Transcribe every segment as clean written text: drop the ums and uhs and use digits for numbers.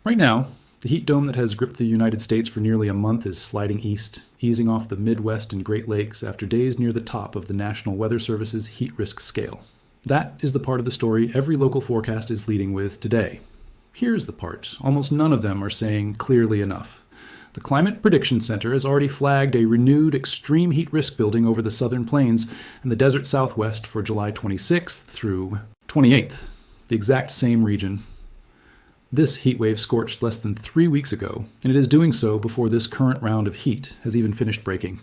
Right now, the heat dome that has gripped the United States for nearly a month is sliding east, easing off the Midwest and Great Lakes after days near the top of the National Weather Service's heat risk scale. That is the part of the story every local forecast is leading with today. Here's the part almost none of them are saying clearly enough. The Climate Prediction Center has already flagged a renewed extreme heat risk building over the southern plains and the desert southwest for July 26th through 28th, the exact same region. This heat wave scorched less than 3 weeks ago, and it is doing so before this current round of heat has even finished breaking.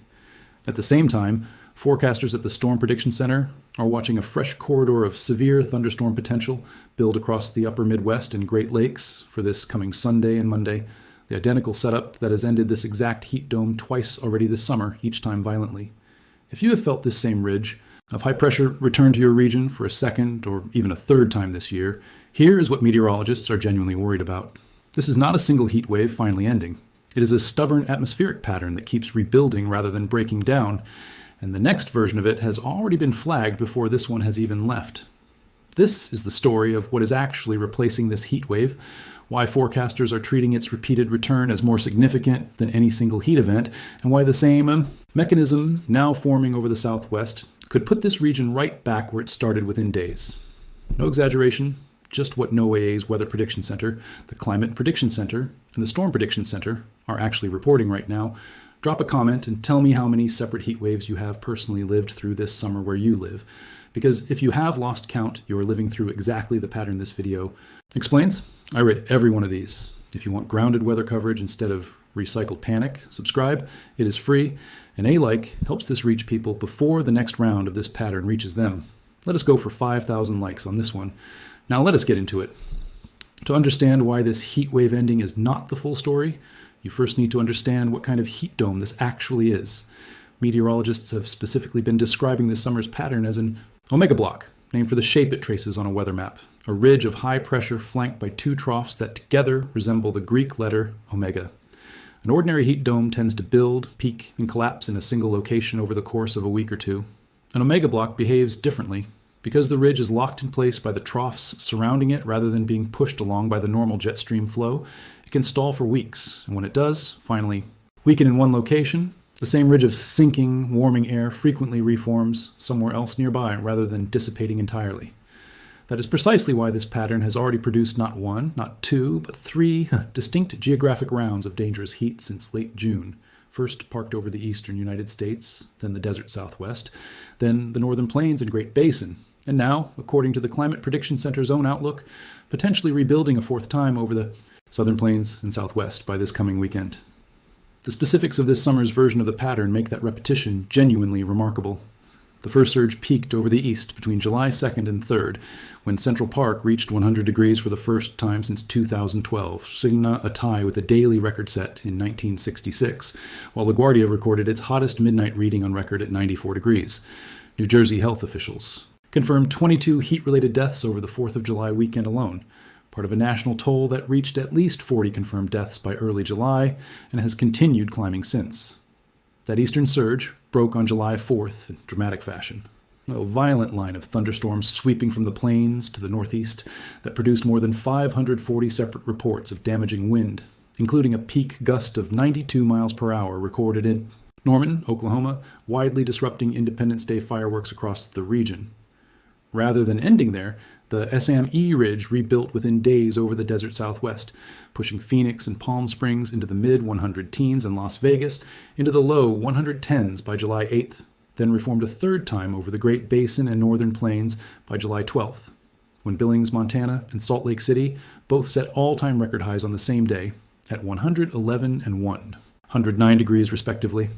At the same time, forecasters at the Storm Prediction Center are watching a fresh corridor of severe thunderstorm potential build across the upper Midwest and Great Lakes for this coming Sunday and Monday, the identical setup that has ended this exact heat dome twice already this summer, each time violently. If you have felt this same ridge of high pressure return to your region for a second or even a third time this year, here is what meteorologists are genuinely worried about. This is not a single heat wave finally ending. It is a stubborn atmospheric pattern that keeps rebuilding rather than breaking down, and the next version of it has already been flagged before this one has even left. This is the story of what is actually replacing this heat wave, why forecasters are treating its repeated return as more significant than any single heat event, and why the same mechanism now forming over the southwest could put this region right back where it started within days. No exaggeration, just what NOAA's Weather Prediction Center, the Climate Prediction Center, and the Storm Prediction Center are actually reporting right now. Drop a comment and tell me how many separate heat waves you have personally lived through this summer where you live. Because if you have lost count, you are living through exactly the pattern this video explains. I read every one of these. If you want grounded weather coverage instead of recycled panic, subscribe. It is free, and a like helps this reach people before the next round of this pattern reaches them. Let us go for 5,000 likes on this one. Now let us get into it. To understand why this heat wave ending is not the full story, you first need to understand what kind of heat dome this actually is. Meteorologists have specifically been describing this summer's pattern as an omega block, named for the shape it traces on a weather map, a ridge of high pressure flanked by two troughs that together resemble the Greek letter omega. An ordinary heat dome tends to build, peak, and collapse in a single location over the course of a week or two. An omega block behaves differently. Because the ridge is locked in place by the troughs surrounding it rather than being pushed along by the normal jet stream flow, it can stall for weeks, and when it does, finally weaken in one location, the same ridge of sinking, warming air frequently reforms somewhere else nearby rather than dissipating entirely. That is precisely why this pattern has already produced not one, not two, but three distinct geographic rounds of dangerous heat since late June. First parked over the eastern United States, then the desert southwest, then the northern plains and Great Basin, and now, according to the Climate Prediction Center's own outlook, potentially rebuilding a fourth time over the southern plains and southwest by this coming weekend. The specifics of this summer's version of the pattern make that repetition genuinely remarkable. The first surge peaked over the east between July 2nd and 3rd, when Central Park reached 100 degrees for the first time since 2012, signing a tie with a daily record set in 1966, while LaGuardia recorded its hottest midnight reading on record at 94 degrees. New Jersey health officials confirmed 22 heat-related deaths over the 4th of July weekend alone, part of a national toll that reached at least 40 confirmed deaths by early July and has continued climbing since. That eastern surge broke on July 4th in dramatic fashion. A violent line of thunderstorms sweeping from the plains to the northeast that produced more than 540 separate reports of damaging wind, including a peak gust of 92 miles per hour recorded in Norman, Oklahoma, widely disrupting Independence Day fireworks across the region. Rather than ending there, the SME Ridge rebuilt within days over the desert southwest, pushing Phoenix and Palm Springs into the mid-100 teens and Las Vegas into the low 110s by July 8th, then reformed a third time over the Great Basin and Northern Plains by July 12th, when Billings, Montana, and Salt Lake City both set all-time record highs on the same day at 111 and 109 degrees respectively.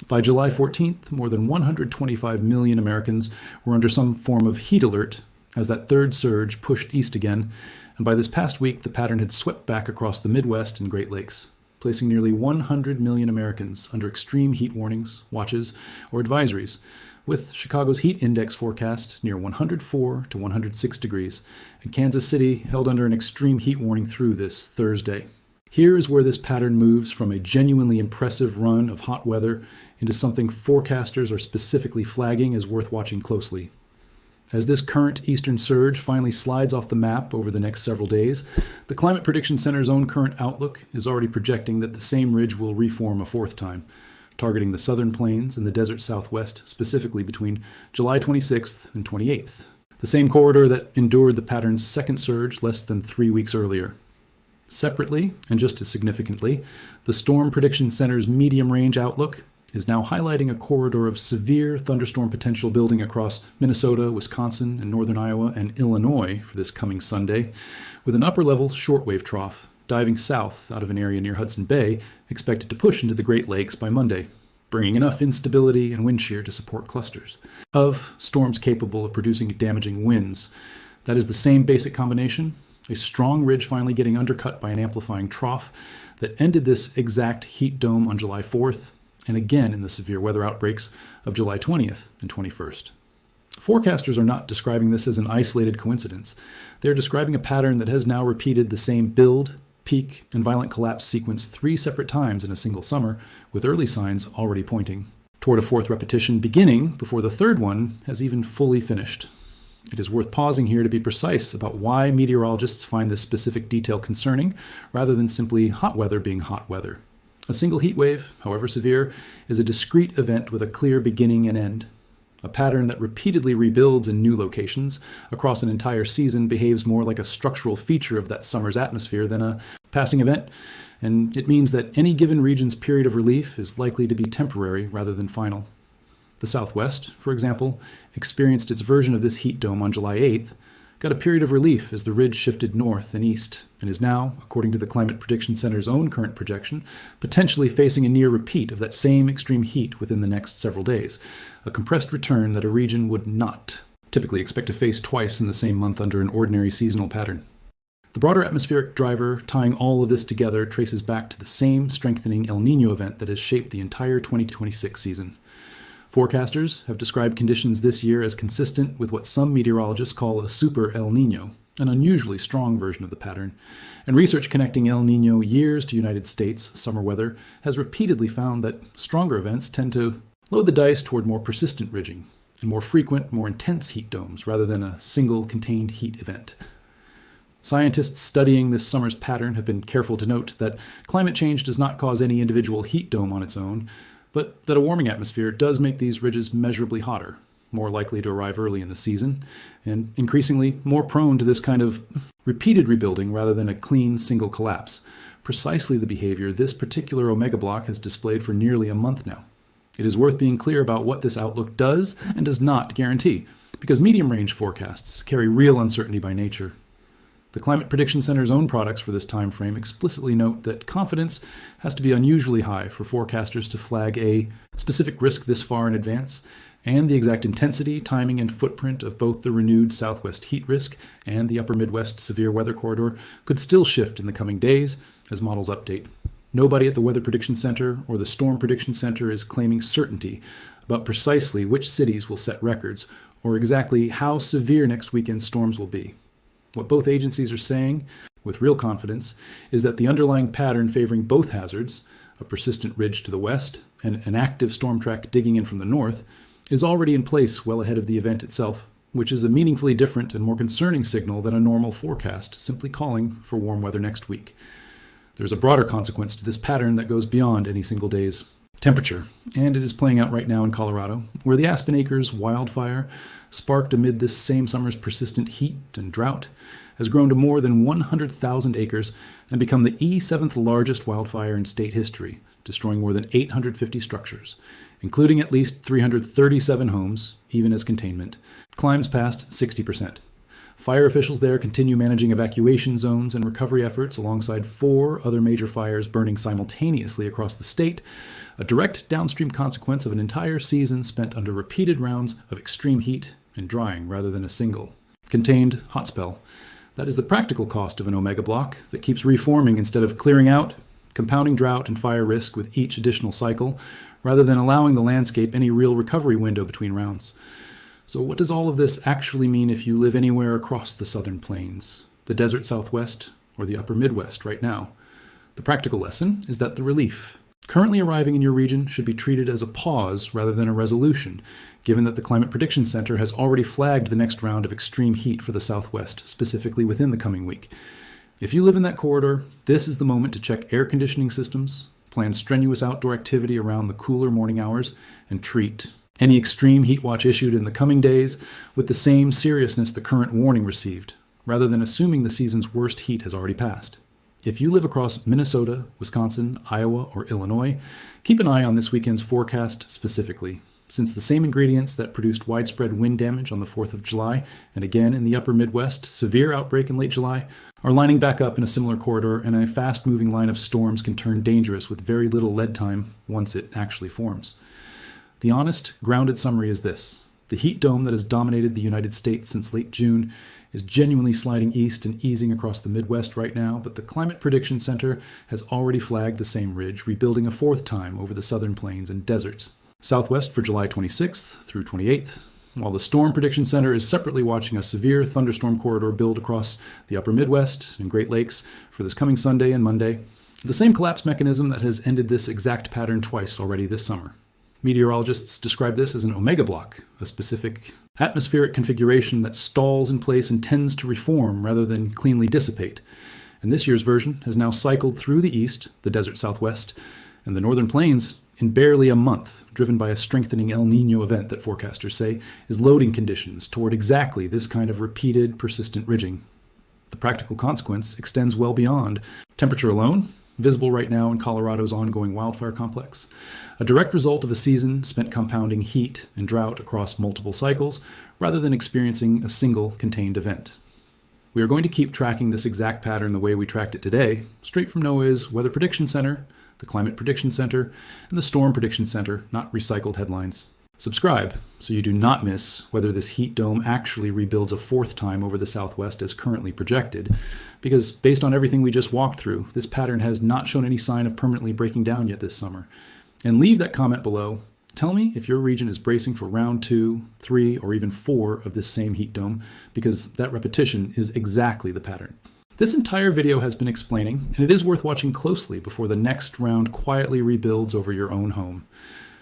By July 14th, more than 125 million Americans were under some form of heat alert as that third surge pushed east again, and by this past week the pattern had swept back across the Midwest and Great Lakes, placing nearly 100 million Americans under extreme heat warnings, watches, or advisories, with Chicago's heat index forecast near 104 to 106 degrees, and Kansas City held under an extreme heat warning through this Thursday. Here is where this pattern moves from a genuinely impressive run of hot weather into something forecasters are specifically flagging as worth watching closely. As this current eastern surge finally slides off the map over the next several days, the Climate Prediction Center's own current outlook is already projecting that the same ridge will reform a fourth time, targeting the southern plains and the desert southwest, specifically between July 26th and 28th, the same corridor that endured the pattern's second surge less than 3 weeks earlier. Separately, and just as significantly, the Storm Prediction Center's medium-range outlook is now highlighting a corridor of severe thunderstorm potential building across Minnesota, Wisconsin, and northern Iowa and Illinois for this coming Sunday, with an upper-level shortwave trough diving south out of an area near Hudson Bay expected to push into the Great Lakes by Monday, bringing enough instability and wind shear to support clusters of storms capable of producing damaging winds. That is the same basic combination, a strong ridge finally getting undercut by an amplifying trough that ended this exact heat dome on July 4th, and again in the severe weather outbreaks of July 20th and 21st. Forecasters are not describing this as an isolated coincidence. They're describing a pattern that has now repeated the same build, peak, and violent collapse sequence 3 separate times in a single summer, with early signs already pointing toward a fourth repetition beginning before the third one has even fully finished. It is worth pausing here to be precise about why meteorologists find this specific detail concerning, rather than simply hot weather being hot weather. A single heat wave, however severe, is a discrete event with a clear beginning and end. A pattern that repeatedly rebuilds in new locations across an entire season behaves more like a structural feature of that summer's atmosphere than a passing event, and it means that any given region's period of relief is likely to be temporary rather than final. The Southwest, for example, experienced its version of this heat dome on July 8th, got a period of relief as the ridge shifted north and east, and is now, according to the Climate Prediction Center's own current projection, potentially facing a near repeat of that same extreme heat within the next several days, a compressed return that a region would not typically expect to face twice in the same month under an ordinary seasonal pattern. The broader atmospheric driver tying all of this together traces back to the same strengthening El Niño event that has shaped the entire 2026 season. Forecasters have described conditions this year as consistent with what some meteorologists call a super El Niño, an unusually strong version of the pattern, and research connecting El Niño years to United States summer weather has repeatedly found that stronger events tend to load the dice toward more persistent ridging and more frequent, more intense heat domes rather than a single contained heat event. Scientists studying this summer's pattern have been careful to note that climate change does not cause any individual heat dome on its own, but that a warming atmosphere does make these ridges measurably hotter, more likely to arrive early in the season, and increasingly more prone to this kind of repeated rebuilding rather than a clean single collapse, precisely the behavior this particular omega block has displayed for nearly a month now. It is worth being clear about what this outlook does and does not guarantee, because medium-range forecasts carry real uncertainty by nature. The Climate Prediction Center's own products for this time frame explicitly note that confidence has to be unusually high for forecasters to flag a specific risk this far in advance, and the exact intensity, timing, and footprint of both the renewed southwest heat risk and the upper Midwest severe weather corridor could still shift in the coming days as models update. Nobody at the Weather Prediction Center or the Storm Prediction Center is claiming certainty about precisely which cities will set records or exactly how severe next weekend's storms will be. What both agencies are saying, with real confidence, is that the underlying pattern favoring both hazards, a persistent ridge to the west and an active storm track digging in from the north, is already in place well ahead of the event itself, which is a meaningfully different and more concerning signal than a normal forecast simply calling for warm weather next week. There's a broader consequence to this pattern that goes beyond any single day's temperature, and it is playing out right now in Colorado, where the Aspen Acres wildfire, sparked amid this same summer's persistent heat and drought, has grown to more than 100,000 acres and become the seventh largest wildfire in state history, destroying more than 850 structures, including at least 337 homes, even as containment, climbs past 60%. Fire officials there continue managing evacuation zones and recovery efforts alongside 4 other major fires burning simultaneously across the state, a direct downstream consequence of an entire season spent under repeated rounds of extreme heat and drying rather than a single contained hot spell. That is the practical cost of an omega block that keeps reforming instead of clearing out, compounding drought and fire risk with each additional cycle, rather than allowing the landscape any real recovery window between rounds. So what does all of this actually mean if you live anywhere across the southern plains, the desert southwest, or the upper Midwest right now? The practical lesson is that the relief Currently arriving in your region should be treated as a pause rather than a resolution, given that the Climate Prediction Center has already flagged the next round of extreme heat for the Southwest, specifically within the coming week. If you live in that corridor, this is the moment to check air conditioning systems, plan strenuous outdoor activity around the cooler morning hours, and treat any extreme heat watch issued in the coming days with the same seriousness the current warning received, rather than assuming the season's worst heat has already passed. If you live across Minnesota, Wisconsin, Iowa, or Illinois, keep an eye on this weekend's forecast specifically, since the same ingredients that produced widespread wind damage on the 4th of July, and again in the upper Midwest, severe outbreak in late July, are lining back up in a similar corridor, and a fast-moving line of storms can turn dangerous with very little lead time once it actually forms. The honest, grounded summary is this. The heat dome that has dominated the United States since late June is genuinely sliding east and easing across the Midwest right now, but the Climate Prediction Center has already flagged the same ridge, rebuilding a fourth time over the southern plains and deserts. Southwest for July 26th through 28th, while the Storm Prediction Center is separately watching a severe thunderstorm corridor build across the upper Midwest and Great Lakes for this coming Sunday and Monday. The same collapse mechanism that has ended this exact pattern twice already this summer. Meteorologists describe this as an omega block, a specific atmospheric configuration that stalls in place and tends to reform rather than cleanly dissipate. And this year's version has now cycled through the east, the desert southwest, and the northern plains in barely a month, driven by a strengthening El Niño event that forecasters say is loading conditions toward exactly this kind of repeated, persistent ridging. The practical consequence extends well beyond temperature alone, visible right now in Colorado's ongoing wildfire complex, a direct result of a season spent compounding heat and drought across multiple cycles rather than experiencing a single contained event. We are going to keep tracking this exact pattern the way we tracked it today, straight from NOAA's Weather Prediction Center, the Climate Prediction Center, and the Storm Prediction Center, not recycled headlines. Subscribe so you do not miss whether this heat dome actually rebuilds a fourth time over the Southwest as currently projected, because based on everything we just walked through, this pattern has not shown any sign of permanently breaking down yet this summer. And leave that comment below. Tell me if your region is bracing for round 2, 3, or even 4 of this same heat dome, because that repetition is exactly the pattern. This entire video has been explaining, and it is worth watching closely before the next round quietly rebuilds over your own home.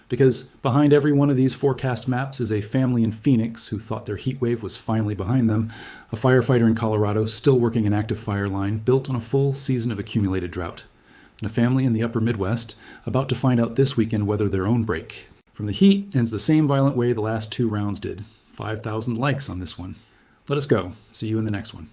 Because behind every one of these forecast maps is a family in Phoenix who thought their heat wave was finally behind them, a firefighter in Colorado still working an active fire line built on a full season of accumulated drought, and a family in the upper Midwest about to find out this weekend whether their own break from the heat ends the same violent way the last 2 rounds did. 5,000 likes on this one. Let us go. See you in the next one.